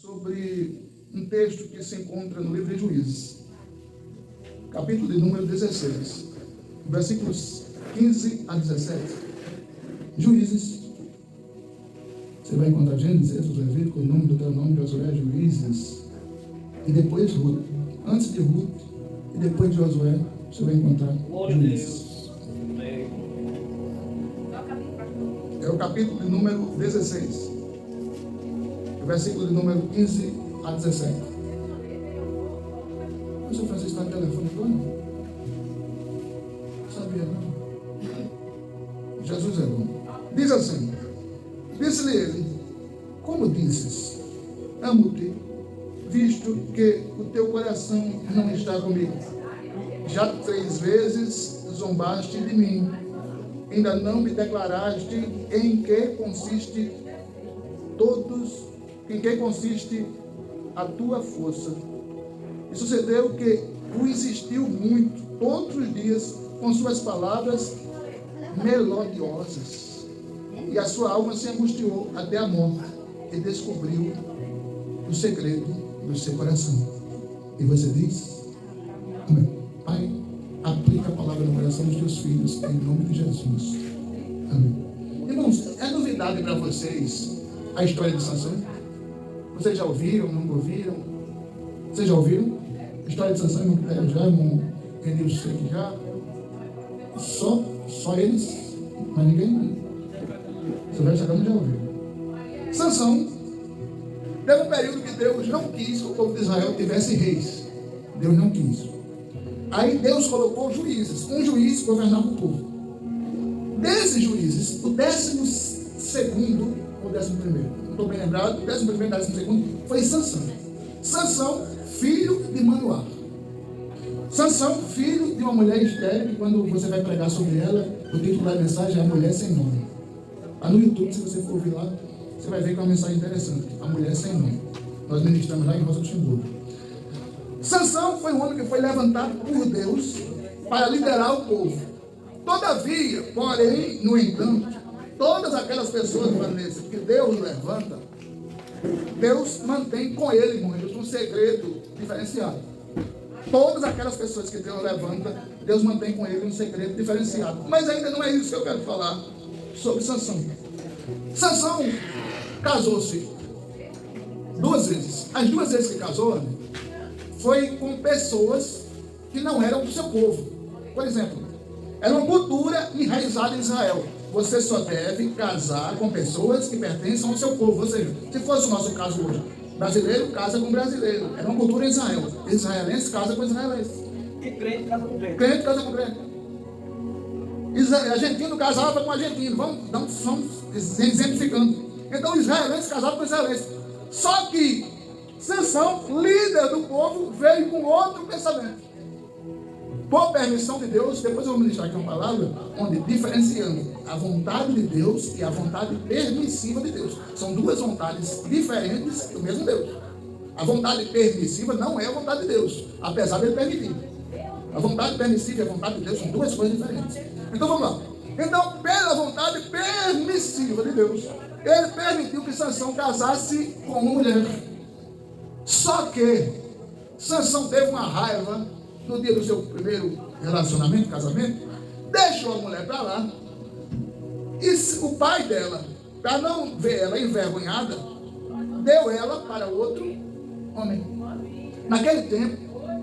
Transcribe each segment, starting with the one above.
sobre um texto que se encontra no livro de Juízes, capítulo de número 16, versículos 15 a 17. Juízes, você vai encontrar Gênesis, Êxodo, Levítico, Número, Deuteronômio, Josué, Juízes, e depois Ruth. Antes de Ruth e depois de Josué, você vai encontrar Juízes. É o capítulo de número 16, o versículo de número 15 a 17. O senhor Francisco está no telefone agora? Não sabia, não? Jesus é bom. Diz assim: disse-lhe ele, como dizes, amo-te, visto que o teu coração não está comigo. Já 3 vezes zombaste de mim, ainda não me declaraste em que consiste a tua força. E sucedeu que o insistiu muito todos os dias com suas palavras melodiosas, e a sua alma se angustiou até a morte, e descobriu o segredo do seu coração. E você diz: amém. Pai, aplica a palavra no coração dos teus filhos, em nome de Jesus. Amém. Irmãos, é novidade para vocês a história de Sansão? Vocês já ouviram, nunca ouviram? Vocês já ouviram? A história de Sansão, irmão Quitério já, irmão Enilson já? Só eles, mas ninguém. Você já ouviu. Sansão teve um período que Deus não quis que o povo de Israel tivesse reis. Deus não quis. Aí Deus colocou juízes. Um juiz governava o povo. Desses juízes, o 12º ou 11º, não estou bem lembrado, o 11º e 12º foi Sansão. Sansão, filho de Manoá. Sansão, filho de uma mulher estéril, que quando você vai pregar sobre ela, o título da mensagem é A Mulher Sem Nome. Lá no YouTube, se você for ouvir lá, você vai ver que é uma mensagem interessante. A Mulher Sem Nome. Nós ministramos lá em Rosa do Luxemburgo. Sansão foi um homem que foi levantado por Deus para liderar o povo. Todavia, porém, no entanto, todas aquelas pessoas, Vanessa, que Deus levanta, Deus mantém com ele, irmãos, um segredo diferenciado. Todas aquelas pessoas que Deus levanta, Deus mantém com ele um segredo diferenciado. Mas ainda não é isso que eu quero falar sobre Sansão. Sansão casou-se 2 vezes. As 2 vezes que casou, foi com pessoas que não eram do seu povo. Por exemplo, era uma cultura enraizada em Israel. Você só deve casar com pessoas que pertencem ao seu povo. Ou seja, se fosse o nosso caso hoje, brasileiro casa com brasileiro. Era uma cultura em Israel. Israelense casa com israelense. E crente casa com crente. Crente casa com crente. Argentino casava com argentino. Vamos exemplificando. Então, israelense casava com israelense. Só que Sansão, líder do povo, veio com outro pensamento. Por permissão de Deus, depois eu vou ministrar aqui uma palavra, onde diferenciando a vontade de Deus e a vontade permissiva de Deus. São 2 vontades diferentes do mesmo Deus. A vontade permissiva não é a vontade de Deus, apesar de ele permitir. A vontade permissiva e a vontade de Deus são 2 coisas diferentes. Então vamos lá. Então, pela vontade permissiva de Deus, ele permitiu que Sansão casasse com uma mulher. Só que Sansão teve uma raiva no dia do seu primeiro relacionamento, casamento, deixou a mulher para lá, e o pai dela, para não ver ela envergonhada, deu ela para outro homem. Naquele tempo,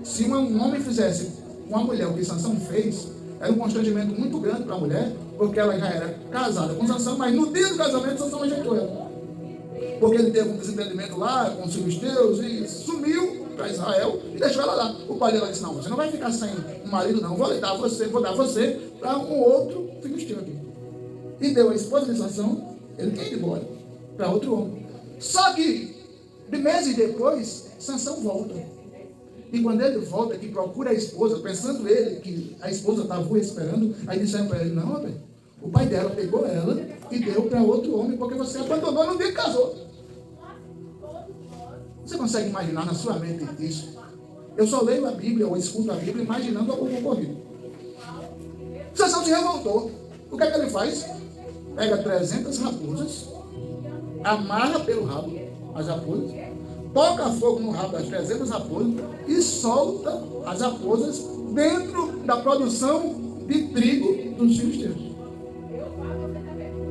se um homem fizesse com a mulher o que Sansão fez, era um constrangimento muito grande para a mulher, porque ela já era casada com Sansão, mas no dia do casamento Sansão rejeitou ela. Porque ele teve um desentendimento lá com os filisteus e sumiu para Israel e deixou ela lá. O pai dela disse: não, você não vai ficar sem um marido, não. Vou dar você para um outro filisteu aqui. E deu a esposa de Sansão, ele quer ir embora para outro homem. Só que, de meses depois, Sansão volta. E quando ele volta, que procura a esposa, pensando ele que a esposa estava esperando, aí disseram para ele: não, velho, o pai dela pegou ela e deu para outro homem porque você abandonou no dia que casou. Você consegue imaginar na sua mente isso? Eu só leio a Bíblia ou escuto a Bíblia imaginando algo ocorrido. Sansão se revoltou. O que é que ele faz? Pega 300 raposas, amarra pelo rabo as raposas, toca fogo no rabo das 300 raposas e solta as raposas dentro da produção de trigo dos filisteus.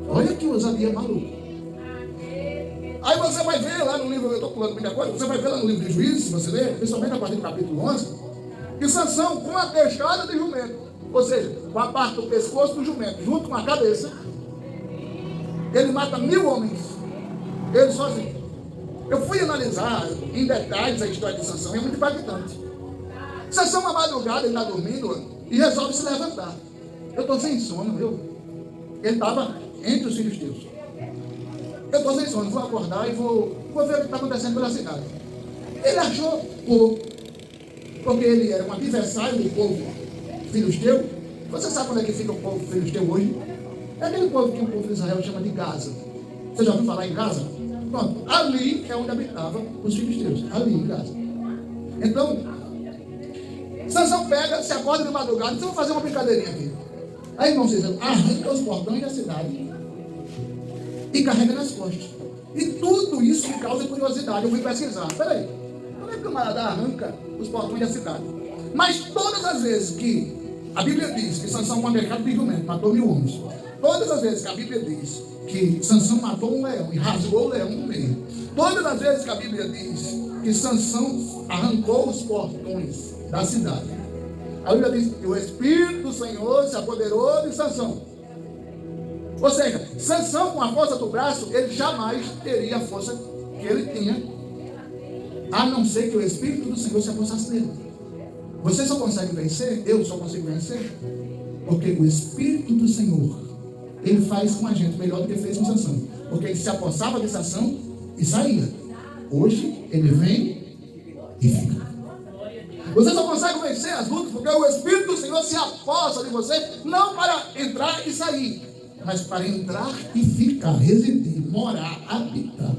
Olha que ousadia maluca. Aí você vai ver lá no livro, eu estou pulando muita coisa, você vai ver lá no livro de Juízes, se você ler, principalmente a partir do capítulo 11, que Sansão, com a testada de jumento, ou seja, com a parte do pescoço do jumento, junto com a cabeça, ele mata 1000 homens, ele sozinho. Eu fui analisar em detalhes a história de Sansão, é muito impactante. Sansão, uma madrugada, ele está dormindo e resolve se levantar. Eu estou sem sono, ele estava entre os filisteus. Eu estou sem sono, vou acordar e vou ver o que está acontecendo pela cidade. Ele achou pouco, porque ele era um adversário do povo filisteu. Você sabe onde é que fica o povo filisteu hoje? É aquele povo que o povo de Israel chama de Gaza. Você já ouviu falar em Gaza? Pronto, ali é onde habitavam os filisteus, ali em Gaza. Então, Sansão pega, se acorda de madrugada, então vou fazer uma brincadeirinha aqui. Aí, irmão, vocês arranca os portões da cidade e carrega nas costas. E tudo isso me causa curiosidade. Eu fui pesquisar. Peraí, como é que o camarada arranca os portões da cidade? Mas todas as vezes que a Bíblia diz que Sansão, com a mercado de jumento, matou 1000 homens, todas as vezes que a Bíblia diz que Sansão matou um leão e rasgou o leão no meio, todas as vezes que a Bíblia diz que Sansão arrancou os portões da cidade, a Bíblia diz que o Espírito do Senhor se apoderou de Sansão. Ou seja, Sansão, com a força do braço, ele jamais teria a força que ele tinha, a não ser que o Espírito do Senhor se apossasse dele. Você só consegue vencer, eu só consigo vencer, porque o Espírito do Senhor, ele faz com a gente melhor do que fez com Sansão, porque ele se apossava de Sansão e saía. Hoje, ele vem e fica. Você só consegue vencer as lutas porque o Espírito do Senhor se apossa de você, não para entrar e sair, mas para entrar e ficar, residir, morar, habitar.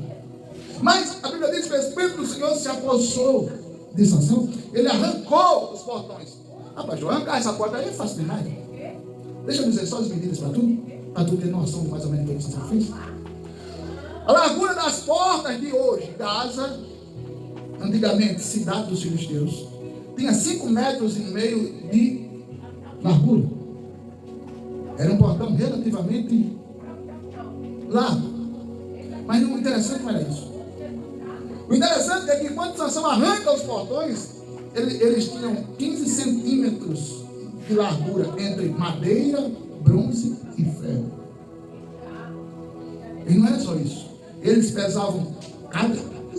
Mas a Bíblia diz que o Espírito do Senhor se apossou de Sansão, ele arrancou os portões. Rapaz, eu arrancar essa porta aí é fácil demais. Deixa eu dizer só as medidas para tu ter noção mais ou menos do que Sansão fez. A largura das portas de hoje, Gaza, antigamente cidade dos filisteus, tinha 5,5 metros de largura. Era um portão relativamente largo. Mas o interessante não era isso. O interessante é que quando Sansão arranca os portões, eles tinham 15 centímetros de largura entre madeira, bronze e ferro. E não era só isso. Eles pesavam,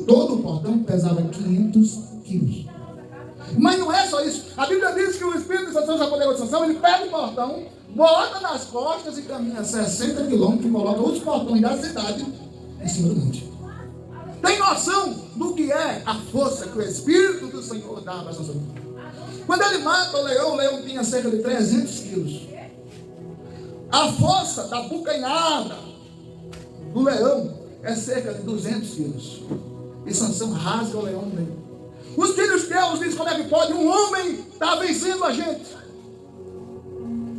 todo o portão pesava 500 quilos. Mas não é só isso. A Bíblia diz que o Espírito de Sansão, já poderou de Sansão, ele pega o portão, bota nas costas e caminha 60 quilômetros e coloca os portões da cidade em cima do monte. Tem noção do que é a força que o Espírito do Senhor dá para Sansão? Quando ele mata o leão tinha cerca de 300 quilos. A força da bucanhada do leão é cerca de 200 quilos. E Sansão rasga o leão no meio. Os filisteus dizem: como é que pode um homem estar vencendo a gente?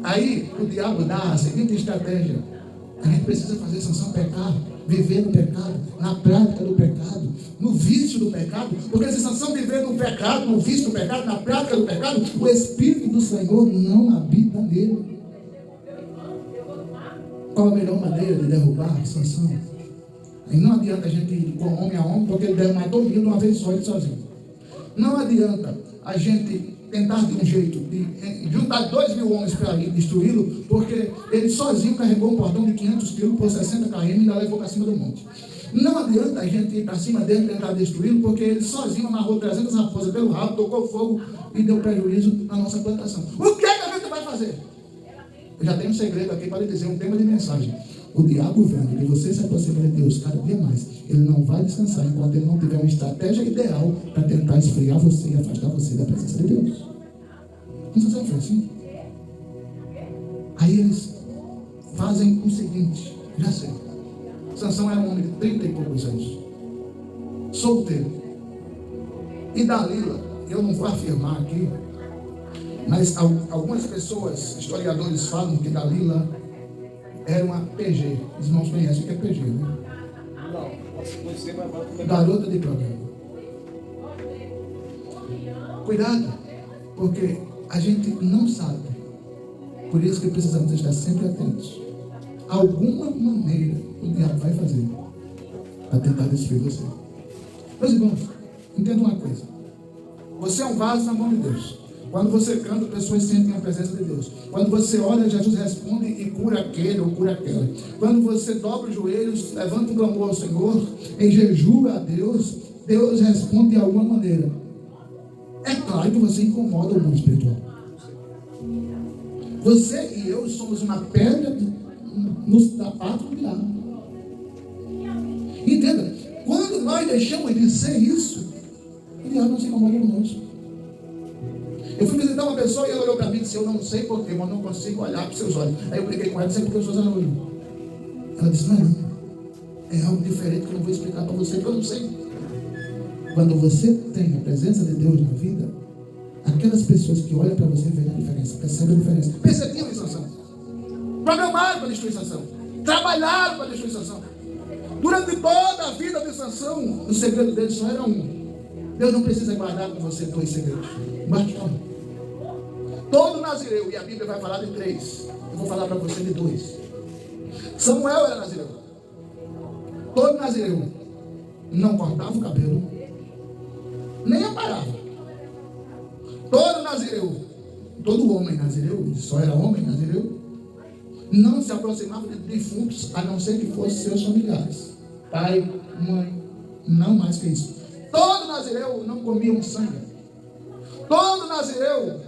Aí o diabo dá a seguinte estratégia: a gente precisa fazer Sansão pecar, viver no pecado, na prática do pecado, no vício do pecado, porque se Sansão viver no pecado, no vício do pecado, na prática do pecado, o Espírito do Senhor não habita nele. Qual a melhor maneira de derrubar Sansão? Aí não adianta a gente ir com homem a homem, porque ele matou 1000 de uma vez só, ele sozinho. Não adianta a gente tentar de um jeito de juntar 2.000 homens para ir destruí-lo, porque ele sozinho carregou um portão de 500 quilos por 60 km e ainda levou para cima do monte. Não adianta a gente ir para cima dele e tentar destruí-lo, porque ele sozinho amarrou 300 raposas pelo rabo, tocou fogo e deu prejuízo na nossa plantação. O que a gente vai fazer? Eu já tenho um segredo aqui para lhe dizer, um tema de mensagem. O diabo, vendo que você se aproxima de Deus cada dia mais, ele não vai descansar enquanto ele não tiver uma estratégia ideal para tentar esfriar você e afastar você da presença de Deus. Não sei se foi assim. Aí eles fazem o seguinte, já sei. Sansão era um homem de 30 e poucos anos, solteiro. E Dalila, eu não vou afirmar aqui, mas algumas pessoas, historiadores, falam que Dalila era uma PG. Os irmãos conhecem o que é PG, né? Não, posso conhecer, mas garota de programa. Cuidado, porque a gente não sabe. Por isso que precisamos estar sempre atentos. Alguma maneira o diabo vai fazer para tentar destruir você. Meus irmãos, entenda uma coisa. Você é um vaso na mão de Deus. Quando você canta, pessoas sentem a presença de Deus. Quando você ora, Jesus responde e cura aquele ou cura aquela. Quando você dobra os joelhos, levanta um clamor ao Senhor, em jejum a Deus, Deus responde de alguma maneira. É claro que você incomoda o mundo espiritual. Você e eu somos uma pedra no sapato do diabo. Entenda, quando nós deixamos de ser isso, o diabo não se incomoda conosco. Eu fui visitar uma pessoa e ela olhou para mim e disse: eu não sei porquê, mas não consigo olhar para os seus olhos. Aí eu briguei com ela, sempre porque os seus olhos olham. Ela disse: não, é algo diferente que eu não vou explicar para você, que eu não sei. Quando você tem a presença de Deus na vida, aquelas pessoas que olham para você veem a diferença, percebem a diferença. Percebiam em Sansão. Programaram para destruir Sansão. Trabalharam para destruir Sansão. Durante toda a vida de Sansão, o segredo dele só era um. Deus não precisa guardar com você 2 segredos. Basta um. Todo nazireu, e a Bíblia vai falar de 3. Eu vou falar para você de 2. Samuel era nazireu. Todo nazireu não cortava o cabelo, nem aparava. Todo nazireu, todo homem nazireu, só era homem nazireu, não se aproximava de defuntos, a não ser que fossem seus familiares. Pai, mãe, não mais que isso. Todo nazireu não comia sangue. Todo nazireu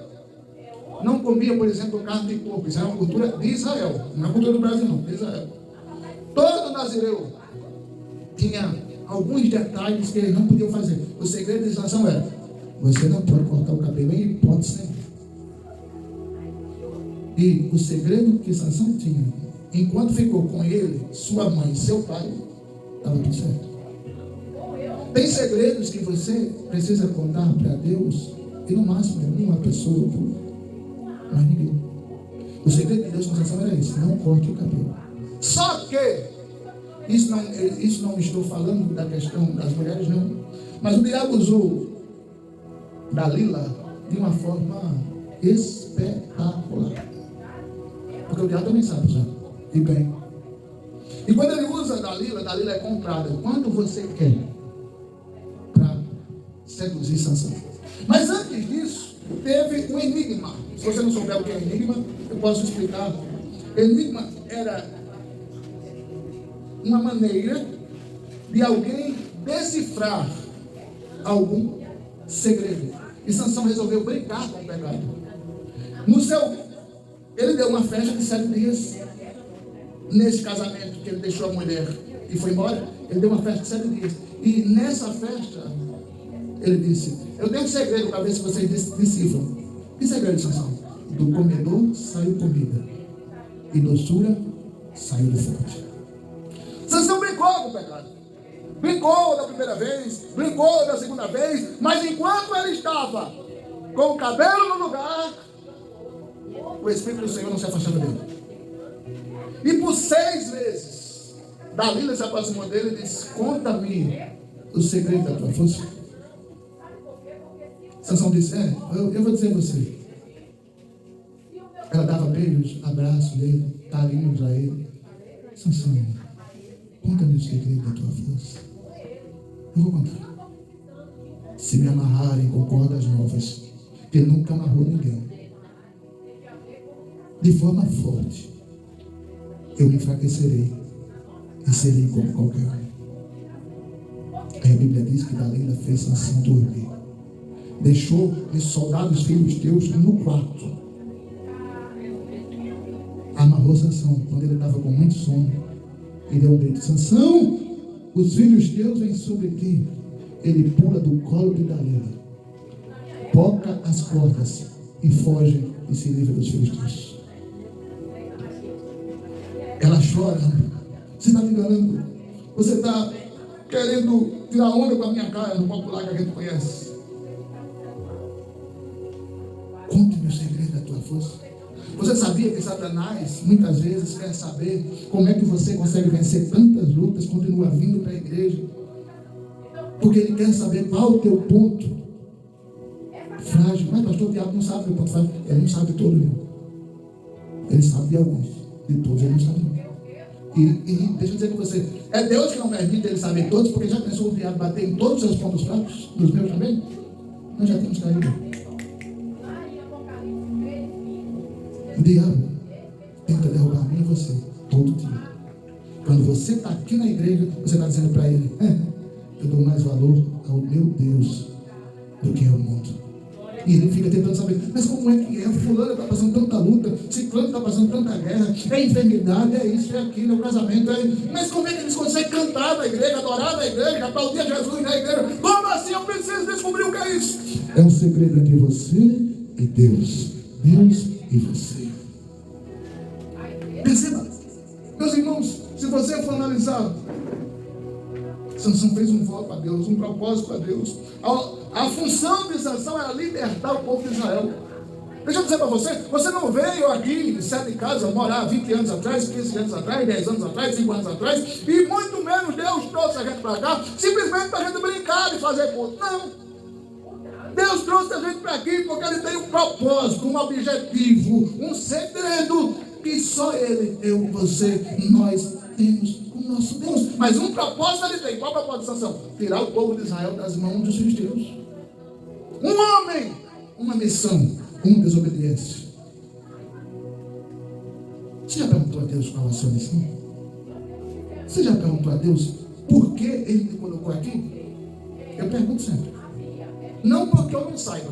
não comia, por exemplo, carne de porco. Isso é uma cultura de Israel, não é cultura do Brasil não, de Israel. Todo nazireu tinha alguns detalhes que eles não podiam fazer. O segredo de Sansão era: você não pode cortar o cabelo em hipótese nenhuma. E o segredo que Sansão tinha, enquanto ficou com ele, sua mãe e seu pai, estava tudo certo. Tem segredos que você precisa contar para Deus, e no máximo uma pessoa, mas ninguém. O segredo de Deus com Sansão era esse: não corte o cabelo. Só que isso não estou falando da questão das mulheres, não. Mas o diabo usou Dalila de uma forma espetacular. Porque o diabo também sabe usar. E bem. E quando ele usa Dalila é comprada. Quanto você quer para seduzir Sansão? Mas antes disso, teve um enigma. Se você não souber o que é enigma, eu posso explicar. Enigma era uma maneira de alguém decifrar algum segredo. E Sansão resolveu brincar com o pecado. Ele deu uma festa de 7 dias. Nesse casamento que ele deixou a mulher e foi embora, ele deu uma festa de 7 dias. E nessa festa, ele disse: eu tenho um segredo para ver se vocês decifram. Que segredo, Sansão? Do comedor saiu comida, e doçura saiu do forte. Sansão brincou com o pecado. Brincou da primeira vez, brincou da segunda vez, mas enquanto ele estava com o cabelo no lugar, o Espírito do Senhor não se afastava dele. E por 6 vezes, Dalila se aproximou dele e disse: conta-me o segredo da tua força. Sansão disse: eu vou dizer a você. Ela dava beijos, abraços dele, carinhos a ele. Sansão, conta-me o segredo da tua força. Eu vou contar. Se me amarrarem com cordas novas, que nunca amarrou ninguém, de forma forte, eu me enfraquecerei e serei como qualquer um. Aí a Bíblia diz que Dalila fez Sansão dormir. Deixou os soldados filisteus no quarto. Amarrou Sansão quando ele estava com muito sono e deu um grito: Sansão, os filisteus vêm sobre ti. Ele pula do colo de Dalila, toca as cordas e foge e se livra dos filisteus. Ela chora: você está me enganando, você está querendo tirar onda com a minha cara no popular que a gente conhece. Conte-me o segredo da tua força. Você sabia que Satanás muitas vezes quer saber como é que você consegue vencer tantas lutas, continua vindo para a igreja? Porque ele quer saber qual é o teu ponto frágil. Mas pastor, o diabo não sabe meu ponto frágil. Ele não sabe de todo, não. Ele sabe de alguns. De todos ele não sabe, não. E deixa eu dizer com você, é Deus que não permite ele saber todos, porque já pensou o diabo bater em todos os seus pontos fracos, nos meus também? Nós já temos caído. O diabo tenta derrubar mim e você todo dia. Quando você está aqui na igreja, você está dizendo para ele: eu dou mais valor ao meu Deus do que ao mundo. E ele fica tentando saber, mas como é que é? Fulano está passando tanta luta, Ciclano está passando tanta guerra, é enfermidade, é isso, é aquilo, é o casamento, mas como é que eles conseguem cantar na igreja, adorar na igreja, aplaudir a Jesus na igreja? Como assim? Eu preciso descobrir o que é isso. É um segredo entre você e Deus. Deus e você. Perceba, meus irmãos, se você for analisar, Sansão fez um voto a Deus, um propósito a Deus. A função de Sansão era libertar o povo de Israel. Deixa eu dizer para você, você não veio aqui de Sete Casas morar 20 anos atrás, 15 anos atrás, 10 anos atrás, 5 anos atrás, e muito menos Deus trouxe a gente para cá, simplesmente para a gente brincar e fazer culto. Não. Deus trouxe a gente para aqui porque Ele tem um propósito, um objetivo, um segredo que só Ele, eu, você, nós temos com o nosso Deus. Mas um propósito Ele tem. Qual é o propósito de Sansão? Tirar o povo de Israel das mãos dos filisteus. Um homem, uma missão, uma desobediência. Você já perguntou a Deus qual é a sua missão? Você já perguntou a Deus por que Ele te colocou aqui? Eu pergunto sempre. Não porque eu não saiba,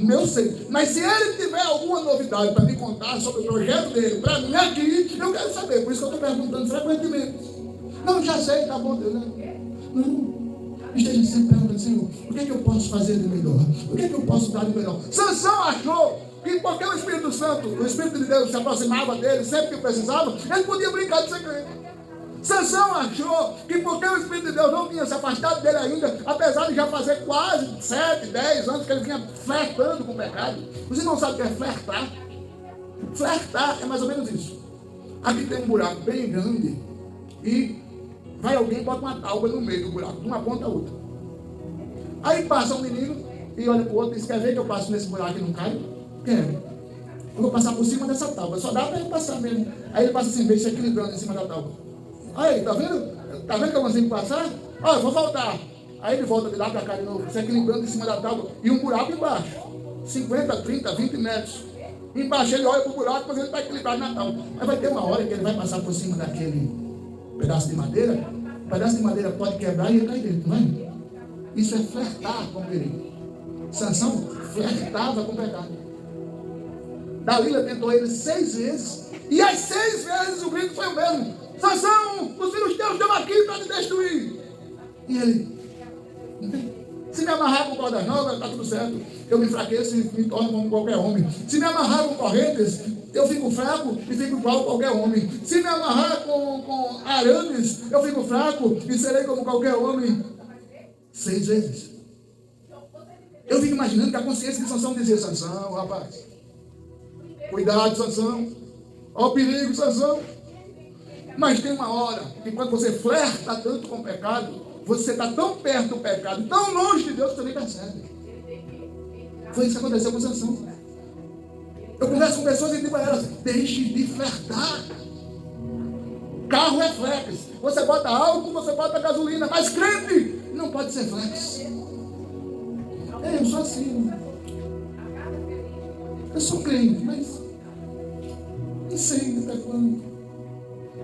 eu sei. Mas se Ele tiver alguma novidade para me contar sobre o projeto dele, para mim aqui, eu quero saber. Por isso que eu estou perguntando frequentemente. Não, já sei, tá bom, Deus. Não. Esteja sempre perguntando, Senhor, o que é que eu posso fazer de melhor? O que é que eu posso dar de melhor? Sansão achou que porque o Espírito Santo, o Espírito de Deus se aproximava dele sempre que precisava, ele podia brincar de segredo. Sansão achou que porque o Espírito de Deus não tinha se afastado dele ainda, apesar de já fazer quase 7, 10 anos que ele vinha flertando com o pecado. Você não sabe o que é flertar? Flertar é mais ou menos isso. Aqui tem um buraco bem grande e vai alguém e bota uma tábua no meio do buraco, de uma ponta a outra. Aí passa um menino e olha para o outro e diz: quer ver que eu passo nesse buraco e não caio? Quero. Eu vou passar por cima dessa tábua. Só dá para ele passar mesmo. Aí ele passa assim, vem se equilibrando em cima da tábua. Aí, tá vendo? Tá vendo que eu consigo passar? Ó, eu vou voltar. Aí ele volta de lá para cá de novo, se equilibrando em cima da tábua. E um buraco embaixo. 50, 30, 20 metros. Embaixo ele olha para o buraco, mas ele está equilibrado na tábua. Aí vai ter uma hora que ele vai passar por cima daquele pedaço de madeira. O pedaço de madeira pode quebrar e ele cai dentro, não é? Isso é flertar com o perigo. Sansão flertava com o pecado. Dalila tentou ele 6 vezes. E as 6 vezes o grito foi o mesmo: Sansão, os filhos teus estão aqui para te destruir. E ele: se me amarrar com cordas novas, está tudo certo. Eu me enfraqueço e me torno como qualquer homem. Se me amarrar com correntes, eu fico fraco e fico igual a qualquer homem. Se me amarrar com arames, eu fico fraco e serei como qualquer homem. 6 vezes. Eu fico imaginando que a consciência de Sansão dizia: Sansão, rapaz, cuidado, Sansão. Ó o perigo, Sansão. Mas tem uma hora que quando você flerta tanto com o pecado, você está tão perto do pecado, tão longe de Deus, que você nem percebe. Foi isso que aconteceu com Sansão. Eu converso com pessoas e digo para elas: deixe de flertar. Carro é flex. Você bota álcool, você bota gasolina. Mas crente não pode ser flex. Eu sou assim. Eu sou crente, mas não sei até quando.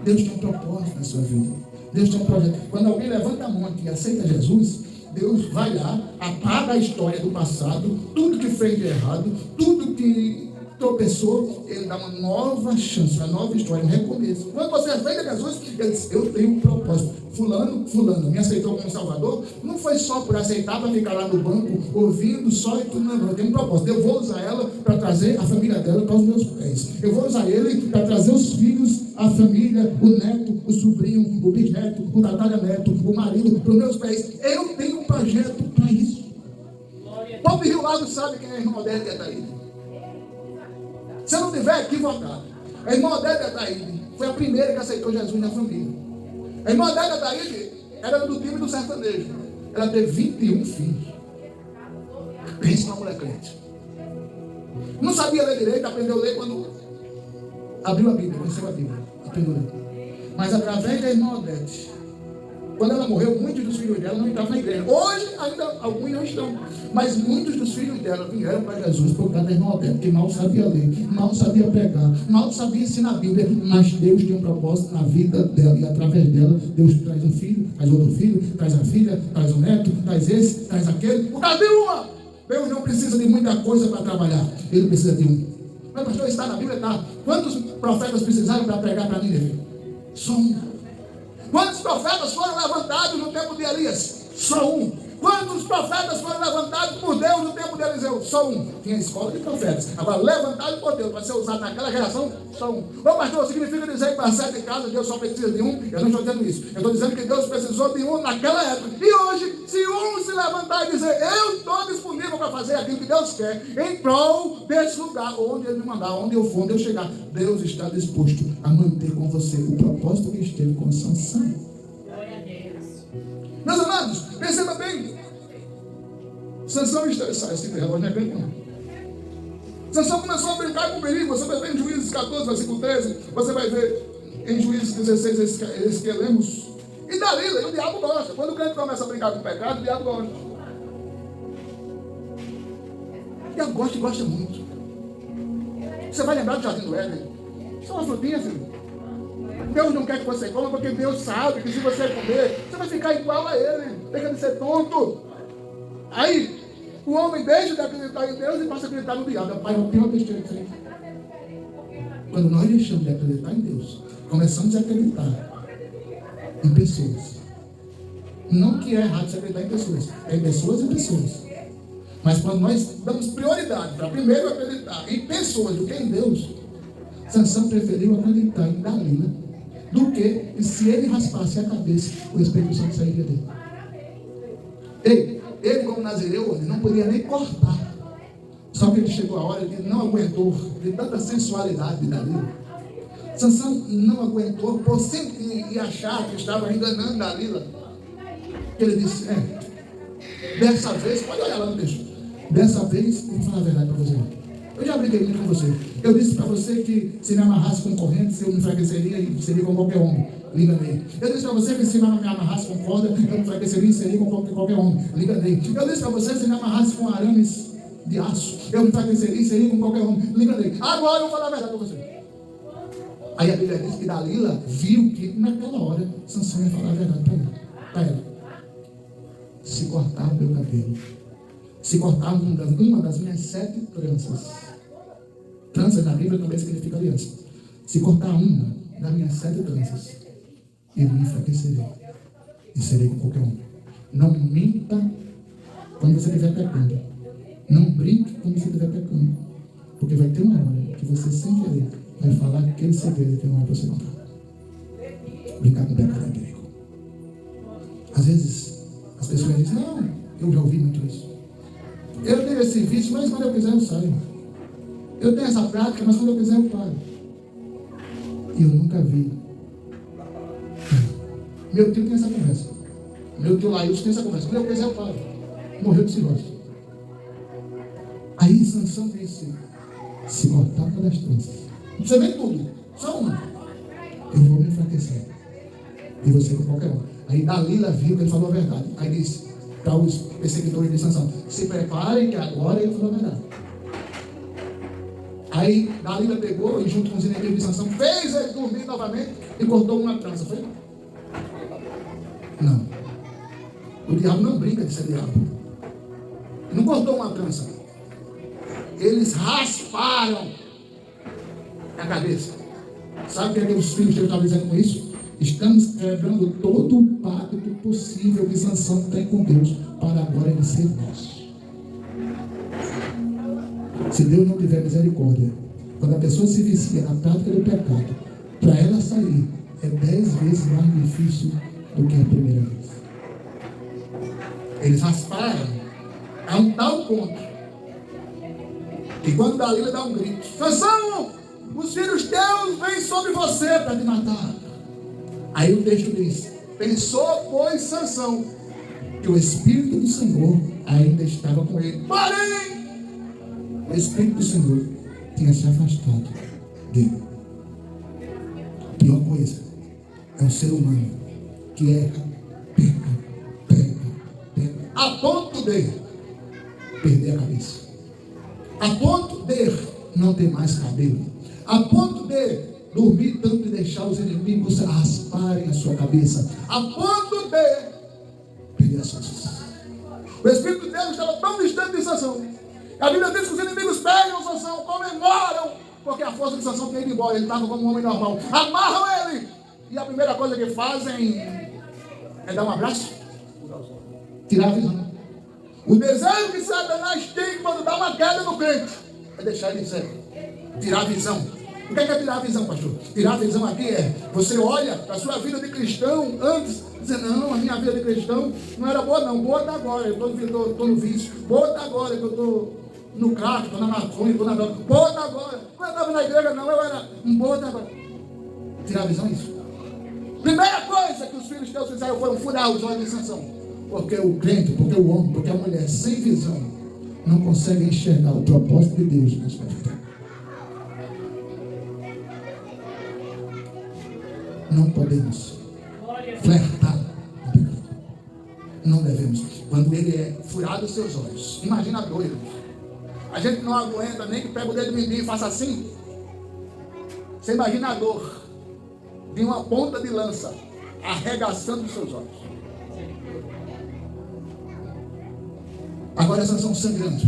Deus tem um propósito na sua vida. Deus tem um projeto. Quando alguém levanta a mão aqui e aceita Jesus, Deus vai lá, apaga a história do passado, tudo que fez de errado, tudo que tropeçou, Ele dá uma nova chance, uma nova história, um recomeço. Quando você aceita Jesus, Ele diz: eu tenho um propósito. Fulano me aceitou como Salvador. Não foi só por aceitar para ficar lá no banco ouvindo só e tudo, não. Eu tenho um propósito. Eu vou usar ela para trazer a família dela para os meus pés. Eu vou usar ele para trazer os filhos, a família, o neto, o sobrinho, o bisneto, o tataraneto, o marido para os meus pés. Eu tenho um projeto para isso. Pobre Rio Lago sabe quem é a irmã Odete Ataíde. Se eu não estiver equivocado, a irmã Odete Ataíde foi a primeira que aceitou Jesus na família. A irmã Odete Ataíde era do time do sertanejo. Ela teve 21 filhos. Pensa uma mulher crente. Não sabia ler direito, aprendeu a ler quando abriu a Bíblia, conheceu a Bíblia, aprendeu a ler. Mas através da irmã Odete, quando ela morreu, muitos dos filhos dela não estavam na igreja. Hoje, ainda alguns não estão. Mas muitos dos filhos dela vieram para Jesus por causa da irmã Odete, que mal sabia ler, mal sabia pregar, mal sabia ensinar a Bíblia. Mas Deus tem um propósito na vida dela. E através dela, Deus traz um filho, traz outro filho, traz a filha, traz o neto, traz esse, traz aquele. Por causa de uma! Deus não precisa de muita coisa para trabalhar. Ele precisa de um. Mas pastor, está na Bíblia? Está. Quantos profetas precisaram para pregar para Nínive? Só um. Quantos profetas foram levantados no tempo de Elias? Só um. Quantos profetas foram levantados por Deus no tempo de Eliseu? Só um. Tinha escola de profetas. Agora, levantado por Deus para ser usado naquela geração, só um. Ô pastor, significa dizer que para 7 casas Deus só precisa de um? Eu não estou dizendo isso. Eu estou dizendo que Deus precisou de um naquela época. E hoje, se um se levantar e dizer, eu estou disponível para fazer aquilo que Deus quer, em prol desse lugar, onde Ele me mandar, onde eu for, onde eu chegar, Deus está disposto a manter com você o propósito que esteve com Sansão. Meus amados, perceba bem. Sansão estressado, esse relógio não é grande não. Sansão começou a brincar com o perigo. Você vai ver em Juízes 14, versículo 13. Você vai ver em Juízes 16, eles que lemos. E Dalila, e o diabo gosta. Quando o crente começa a brincar com o pecado, o diabo gosta. O diabo gosta e gosta muito. Você vai lembrar do jardim do Éden. Isso é uma frutinha, filho. Deus não quer que você coma, porque Deus sabe que se você comer, você vai ficar igual a Ele. Deixa de ser tonto. Aí, o homem deixa de acreditar em Deus e passa a acreditar no diabo. É o pior besteira que tem. Quando nós deixamos de acreditar em Deus, começamos a acreditar em pessoas. Não que é errado se acreditar em pessoas. É em pessoas e pessoas. Mas quando nós damos prioridade para primeiro acreditar em pessoas do que em Deus, Sansão preferiu acreditar em Dalila do que se ele raspasse a cabeça, o Espírito Santo sairia dele. Ele como nazireu, ele não podia nem cortar. Só que ele chegou a hora que ele não aguentou de tanta sensualidade de Dalila. Sansão não aguentou por sentir e achar que estava enganando Dalila. Ele disse, dessa vez, pode olhar lá no texto, dessa vez, vou falar a verdade para você. Eu já briguei muito com você. Eu disse para você que se me amarrasse com corrente, eu me enfraqueceria e seria com qualquer homem. Liga-me. Eu disse para você que se me amarrasse com corda, eu me enfraqueceria e seria com qualquer homem. Liga-me. Eu disse para você que se me amarrasse com arames de aço, eu me enfraqueceria e seria com qualquer homem. Liga-me. Agora eu vou falar a verdade para você. Aí a Bíblia diz que Dalila viu que naquela hora Sansão ia falar a verdade para ela. Se cortar o meu cabelo, se cortar uma das minhas 7 tranças. Tranças na Bíblia também significa aliança. Se cortar uma das minhas 7 tranças, eu me enfraquecerei e serei com qualquer um. Não minta quando você estiver pecando. Não brinque quando você estiver pecando. Porque vai ter uma hora que você, sem querer, vai falar aquele segredo que não é para você contar. Brincar com pecado é perigo. Às vezes, as pessoas dizem, não, eu já ouvi muito isso. Eu tenho esse vício, mas quando eu quiser eu saio. Eu tenho essa prática, mas quando eu quiser eu paro. E eu nunca vi. Meu tio tem essa conversa. Meu tio Laílson tem essa conversa. Quando eu quiser eu paro. Morreu de cirrose. Aí Sansão disse, se cortar uma das tranças, não precisa nem tudo, só uma, eu vou me enfraquecer. E você com qualquer um. Aí Dalila viu que ele falou a verdade. Aí disse para os perseguidores de Sansão, se preparem que agora ele falou a verdade. Aí Dalila pegou e junto com os inimigos de Sansão fez ele dormir novamente e cortou uma trança. Foi? Não. O diabo não brinca de ser diabo. Ele não cortou uma trança. Eles rasparam a cabeça. Sabe o que os filhos de Deus estavam dizendo com isso? Estamos quebrando todo o pacto possível que Sansão tem com Deus para agora ele ser nosso. Se Deus não tiver misericórdia, quando a pessoa se vicia na prática do pecado, para ela sair é 10 vezes mais difícil do que a primeira vez. Eles rasparam a um tal ponto que quando Dalila dá um grito, Sansão, os filhos teus vêm sobre você para te matar. Aí o texto diz, pensou, pois, Sansão, que o Espírito do Senhor ainda estava com ele. Porém, o Espírito do Senhor tinha se afastado dele. A pior coisa é um ser humano que erra, peca, a ponto de perder a cabeça, a ponto de não ter mais cabelo, a ponto de dormir tanto e deixar os inimigos rasparem a sua cabeça, a ponto de perder as forças. O Espírito de Deus estava tão distante de Sansão. A Bíblia diz que os inimigos pegam Sansão, comemoram, porque a força de Sansão tinha ido embora. Ele estava como um homem normal. Amarram ele. E a primeira coisa que fazem é dar um abraço, tirar a visão. O desejo que Satanás tem quando dá uma queda no crente é deixar ele cego, tirar a visão. O que é tirar a visão, pastor? Tirar a visão aqui é você olha para a sua vida de cristão antes, dizendo, não, a minha vida de cristão não era boa não, boa está agora, eu estou no vício, boa está agora que eu estou no crack, estou na maconha, estou na droga, boa está agora. Quando eu estava na igreja não, eu era um boa está agora. Tirar a visão é isso. Primeira coisa que os filhos de Deus fizeram foi furar os olhos de Sansão. Porque o crente, porque o homem, porque a mulher sem visão não consegue enxergar o propósito de Deus na sua vida. Não podemos flertar com o pecado. Não devemos. Quando ele é furado os seus olhos, imagina a dor. A gente não aguenta nem que pega o dedo mindinho e faça assim. Você imagina a dor de uma ponta de lança arregaçando os seus olhos. Agora Sansão sangrando,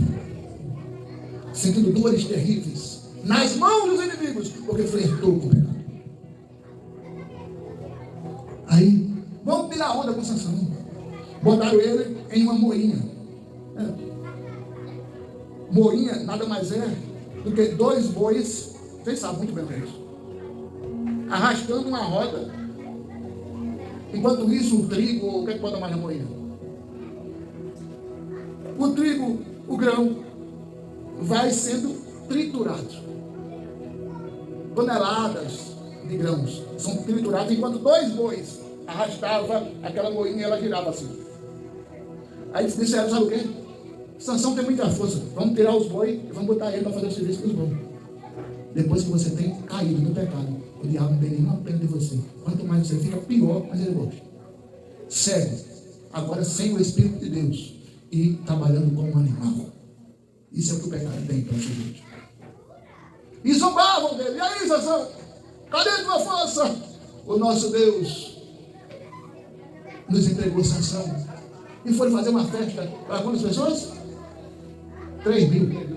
sentindo dores terríveis nas mãos dos inimigos, porque flertou com o pecado. Aí, vamos tirar onda com Sansão. Botaram ele em uma moinha. Moinha nada mais é do que 2 bois, vocês sabem muito bem o que é isso, arrastando uma roda. Enquanto isso, o trigo, o que é que pode mais na moinha? O trigo, o grão, vai sendo triturado. Toneladas de grãos são triturados, enquanto 2 bois arrastavam aquela moinha e ela girava assim. Aí eles disseram, sabe o quê? Sansão tem muita força, vamos tirar os bois e vamos botar ele para fazer o serviço dos bois. Depois que você tem caído no pecado, o diabo não tem nenhuma pena de você. Quanto mais você fica, pior, mas ele gosta. Cego, agora sem o Espírito de Deus e trabalhando como um animal. Isso é o que o pecado tem para gente. E zombavam dele. E aí, Sansão? Cadê a tua força? O nosso Deus nos entregou Sansão. E foi fazer uma festa para quantas pessoas? 3.000.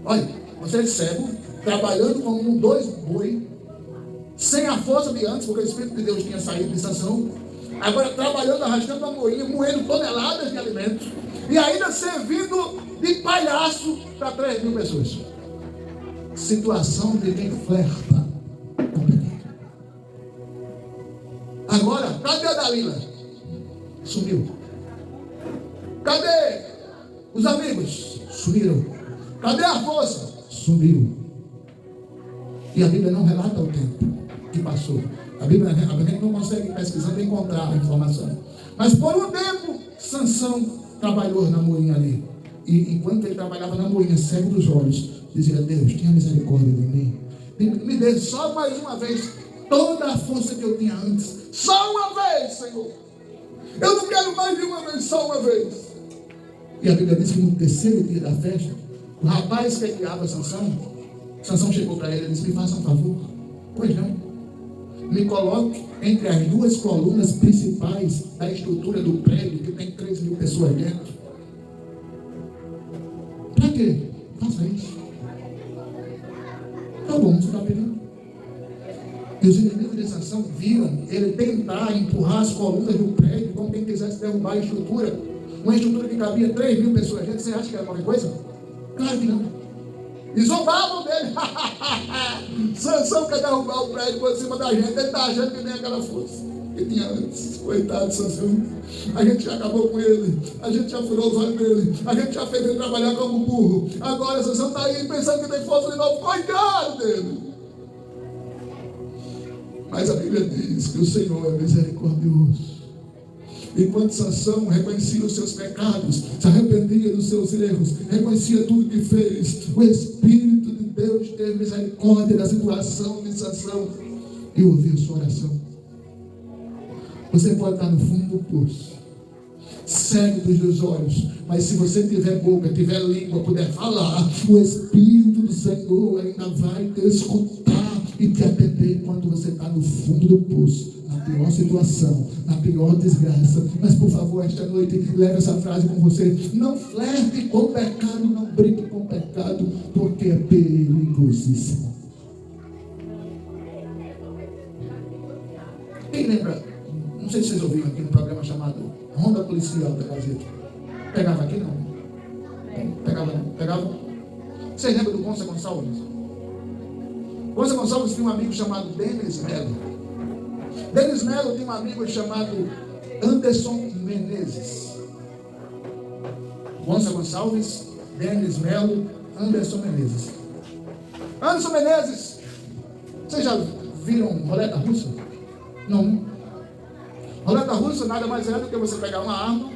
Olha, você é cego, trabalhando como 2 boi, sem a força de antes, porque o Espírito de Deus tinha saído de Sansão. Agora trabalhando, arrastando uma moinha, moendo toneladas de alimentos, e ainda servindo de palhaço para 3.000 pessoas. Situação de quem flerta com o pecado. Agora, cadê a Dalila? Sumiu. Cadê os amigos? Sumiram. Cadê a força? Sumiu. E a Bíblia não relata o tempo que passou. A Bíblia não consegue pesquisando e encontrar a informação. Mas por um tempo, Sansão trabalhou na moinha ali. E enquanto ele trabalhava na moinha, cego dos olhos, dizia, Deus, tenha misericórdia de mim. Me dê só mais uma vez toda a força que eu tinha antes. Só uma vez, Senhor. Eu não quero mais de uma vez, só uma vez. E a Bíblia diz que no terceiro dia da festa, o rapaz que guiava Sansão chegou para ele e disse, me faça um favor. Pois não. Me coloque entre as 2 colunas principais da estrutura do prédio, que tem 3.000 pessoas dentro. Para quê? Faça isso. Tá bom, você está pedindo. E os inimigos de Sansão viram ele tentar empurrar as colunas do prédio, como quem quisesse derrubar a estrutura. Uma estrutura que cabia 3.000 pessoas dentro. Você acha que era qualquer coisa? Claro que não. E zombavam dele. Sansão quer derrubar o prédio por cima da gente. Ele está achando que tem aquela força que tinha antes. Coitado de Sansão. A gente já acabou com ele. A gente já furou os olhos dele. A gente já fez ele trabalhar como burro. Agora Sansão está aí pensando que tem força de novo. Coitado dele. Mas a Bíblia diz que o Senhor é misericordioso. Enquanto Sansão reconhecia os seus pecados, se arrependia dos seus erros, reconhecia tudo que fez, o Espírito de Deus teve misericórdia da situação de Sansão e ouviu sua oração. Você pode estar no fundo do poço, cego dos dois olhos, mas se você tiver boca, tiver língua, puder falar, o Espírito do Senhor ainda vai te escutar e te atender enquanto você está no fundo do poço, na pior situação, na pior desgraça. Mas por favor, esta noite, leve essa frase com você: não flerte com o pecado, não brinque com o pecado, porque é perigosíssimo. Quem lembra? Não sei se vocês ouviram aqui no programa chamado Ronda Policial da Gazeta. Pegava aqui não? Pegava não? Pegava? Vocês lembram do Gonça Gonçalves? Gonça Gonçalves tinha um amigo chamado Denis Melo. Denis Melo tinha um amigo chamado Anderson Menezes. Gonça Gonçalves, Denis Melo, Anderson Menezes. Anderson Menezes, vocês já viram roleta russa? Não. Roleta russa nada mais é do que você pegar uma arma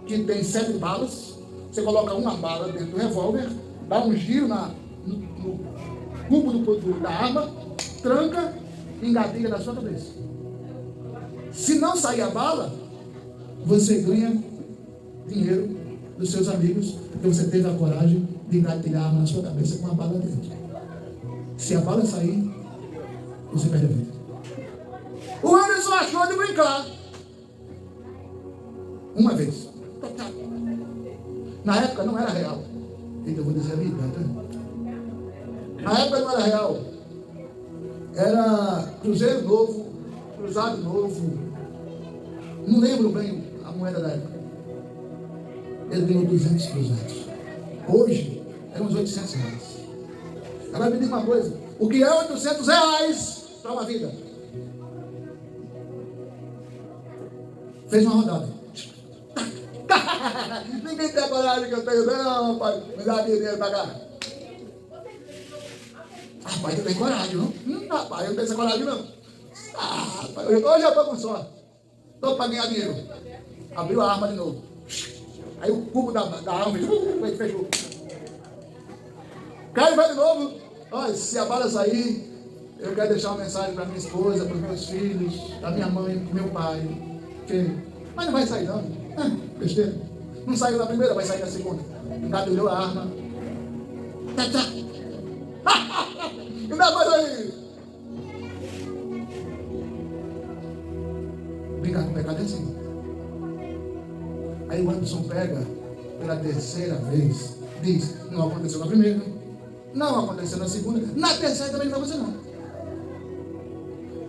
que tem 7 balas, você coloca uma bala dentro do revólver, dá um giro no cubo da arma, tranca e engatilha na sua cabeça. Se não sair a bala, você ganha dinheiro dos seus amigos, porque você teve a coragem de engatilhar a arma na sua cabeça com a bala dentro. Se a bala sair, você perde a vida. O Anderson achou de brincar. Uma vez. Na época não era real. Eu vou dizer a minha idade. Na época não era real. Era Cruzeiro Novo, Cruzado Novo. Não lembro bem a moeda da época. Ele ganhou 200 cruzados. Hoje, eram uns 800 reais. Agora me diga uma coisa. O que é 800 reais para uma vida? Fez uma rodada. Ninguém tem a coragem que eu tenho, não, pai. Me dá dinheiro pra cá. Rapaz, tu tem coragem, não? Rapaz, eu não tenho essa coragem, não. Rapaz, hoje eu tô com sorte. Tô pra ganhar dinheiro. Abriu a arma de novo. Aí o cubo da arma fechou. Cai e vai de novo. Olha, se a bala sair, eu quero deixar uma mensagem pra minha esposa, pros meus filhos, pra minha mãe, pro meu pai. Mas não vai sair não. Besteira. Não saiu na primeira, vai sair na segunda. Engatilhou a arma. Ainda mais aí. Brincar com o pecado é assim. Aí o Anderson pega pela terceira vez. Diz, não aconteceu na primeira, não aconteceu na segunda, na terceira também não vai acontecer não.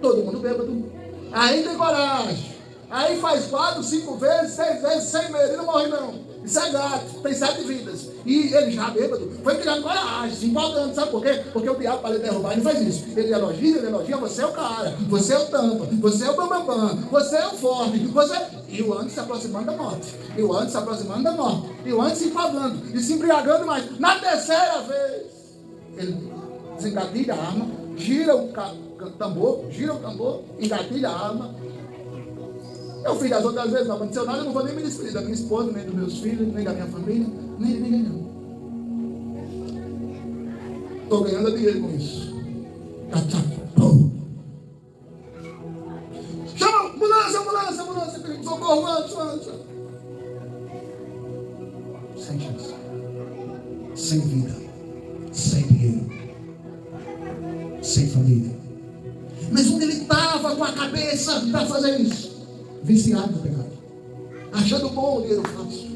Todo mundo bêbado. Aí tem coragem. Aí faz 4, 5 vezes, 6 vezes, sem medo, ele não morre não. Isso é gato, tem 7 vidas. E ele já bêbado, foi criando coragem, se empolgando, sabe por quê? Porque o diabo para ele derrubar, ele faz isso. Ele elogia, você é o cara, você é o tampa, você é o bambambam, você é o forte, você... E o antes se aproximando da morte, e o antes se aproximando da morte, e o antes se empolgando, e se embriagando mais. Na terceira vez, ele desengatilha a arma, gira o tambor, engatilha a arma. Eu fiz as outras vezes, não aconteceu nada, eu não vou nem me despedir da minha esposa, nem dos meus filhos, nem da minha família, nem de ninguém não. Estou ganhando dinheiro com isso. Chama, ambulância, socorro, antes. Sem chance. Sem vida. Sem dinheiro. Sem família. Mas onde ele estava com a cabeça para fazer isso? Viciado no pecado, achando bom o dinheiro fácil.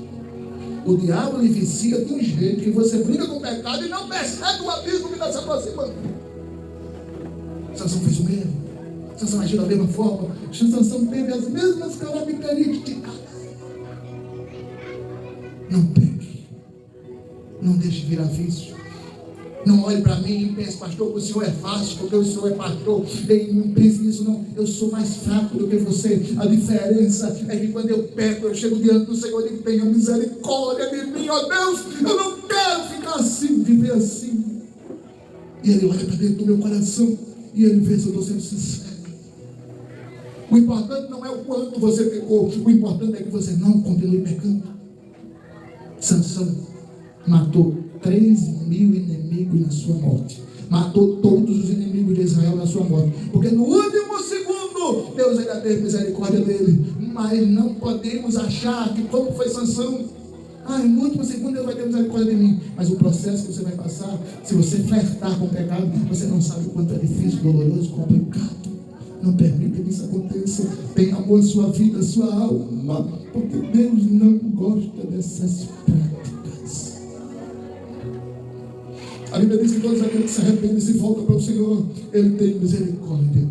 O diabo lhe vicia de um jeito que você brinca com o pecado e não percebe o abismo que está se aproximando. Sansão fez o mesmo. Sansão agiu da mesma forma. Sansão teve as mesmas características. Não peque. Não deixe virar vício. Não olhe para mim e pense, pastor, o senhor é fácil, porque o senhor é pastor. Não pense nisso, não. Eu sou mais fraco do que você. A diferença é que quando eu peco, eu chego diante do Senhor e tenho misericórdia de mim, ó Deus. Eu não quero ficar assim, viver assim. E Ele olha para dentro do meu coração e Ele vê se eu estou sendo sincero. O importante não é o quanto você pecou, o importante é que você não continue pecando. Sansão matou 3.000 inimigos na sua morte. Matou todos os inimigos de Israel na sua morte. Porque no último segundo, Deus ainda teve misericórdia dele. Mas não podemos achar que como foi Sansão, no último segundo Deus vai ter misericórdia de mim. Mas o processo que você vai passar, se você flertar com o pecado, você não sabe o quanto é difícil, doloroso, complicado. Não permita que isso aconteça. Tenha amor em sua vida, sua alma, porque Deus não gosta dessas práticas. A Bíblia diz que todos aqueles que se arrependem e se voltam para o Senhor, Ele tem misericórdia.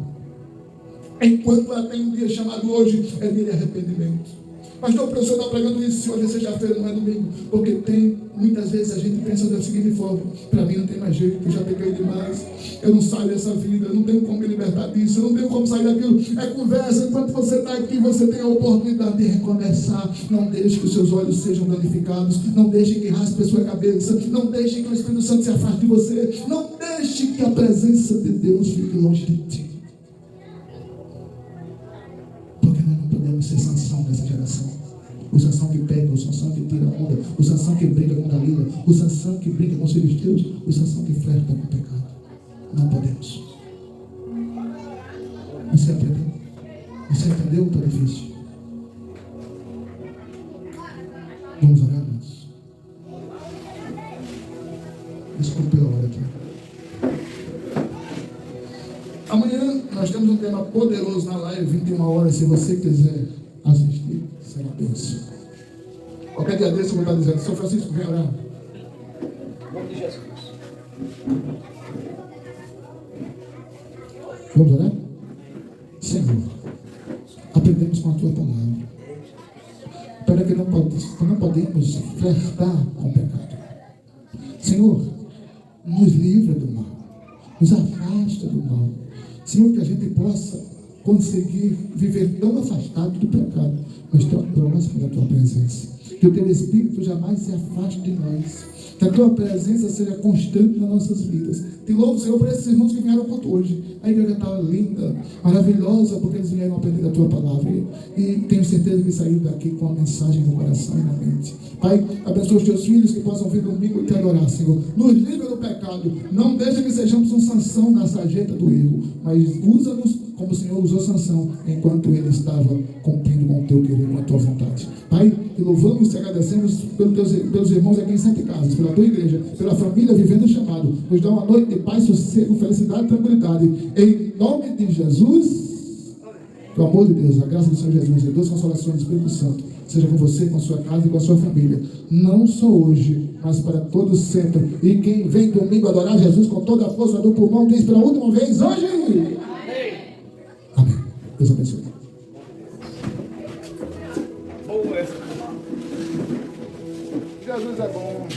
Enquanto ela tem um dia chamado hoje, é dia de arrependimento. Pastor, o professor está pregando isso, se hoje é sexta-feira, não é domingo. Porque muitas vezes a gente pensa da seguinte forma: para mim não tem mais jeito, eu já peguei demais, eu não saio dessa vida, eu não tenho como me libertar disso, eu não tenho como sair daquilo. É conversa. Enquanto você está aqui, você tem a oportunidade de recomeçar. Não deixe que os seus olhos sejam danificados, não deixe que raspe a sua cabeça, não deixe que o Espírito Santo se afaste de você, não deixe que a presença de Deus fique longe de ti. Porque nós não podemos ser Sansão dessa geração. O Sansão que pega, o Sansão que tira a onda, o Sansão que briga com Dalila, o Sansão que briga com os filisteus, o Sansão que flerta com o pecado. Não podemos. Você aprendeu? Você entendeu? Está difícil. Vamos orar, irmãos. Desculpe a hora aqui. Amanhã nós temos um tema poderoso na live, 21 horas. Se você quiser assistir, será bênção. Qualquer dia desse eu vou estar dizendo: São Francisco, vem orar. Em nome de Jesus. Vamos orar? Senhor, aprendemos com a tua palavra. Para que não podemos flertar com o pecado. Senhor, nos livra do mal, nos afasta do mal. Senhor, que a gente possa conseguir viver tão afastado do pecado, mas tão próximo da tua presença. Que o teu Espírito jamais se afaste de nós. Que a tua presença seja constante nas nossas vidas. Te louvo, Senhor, por esses irmãos que vieram contra hoje. A igreja estava linda, maravilhosa, porque eles vieram aprender a tua palavra. E tenho certeza que saíram daqui com a mensagem no coração e na mente. Pai, abençoa os teus filhos que possam vir domingo e te adorar, Senhor. Nos livra do pecado. Não deixa que sejamos um Sansão na sarjeta do erro, mas usa-nos como o Senhor usou Sansão enquanto ele estava cumprindo com o teu querer, com a tua vontade. Pai, te louvamos e te agradecemos pelos irmãos aqui em Sete Casas, pela tua igreja, pela família vivendo o chamado. Nos dá uma noite de paz, sossego, felicidade e tranquilidade. Em nome de Jesus, o amor de Deus, a graça do Senhor Jesus e a duas consolações do Espírito Santo seja com você, com a sua casa e com a sua família. Não só hoje, mas para todos sempre. E quem vem domingo adorar Jesus com toda a força do pulmão, diz pela última vez hoje. Amém. Deus abençoe. Jesus é bom.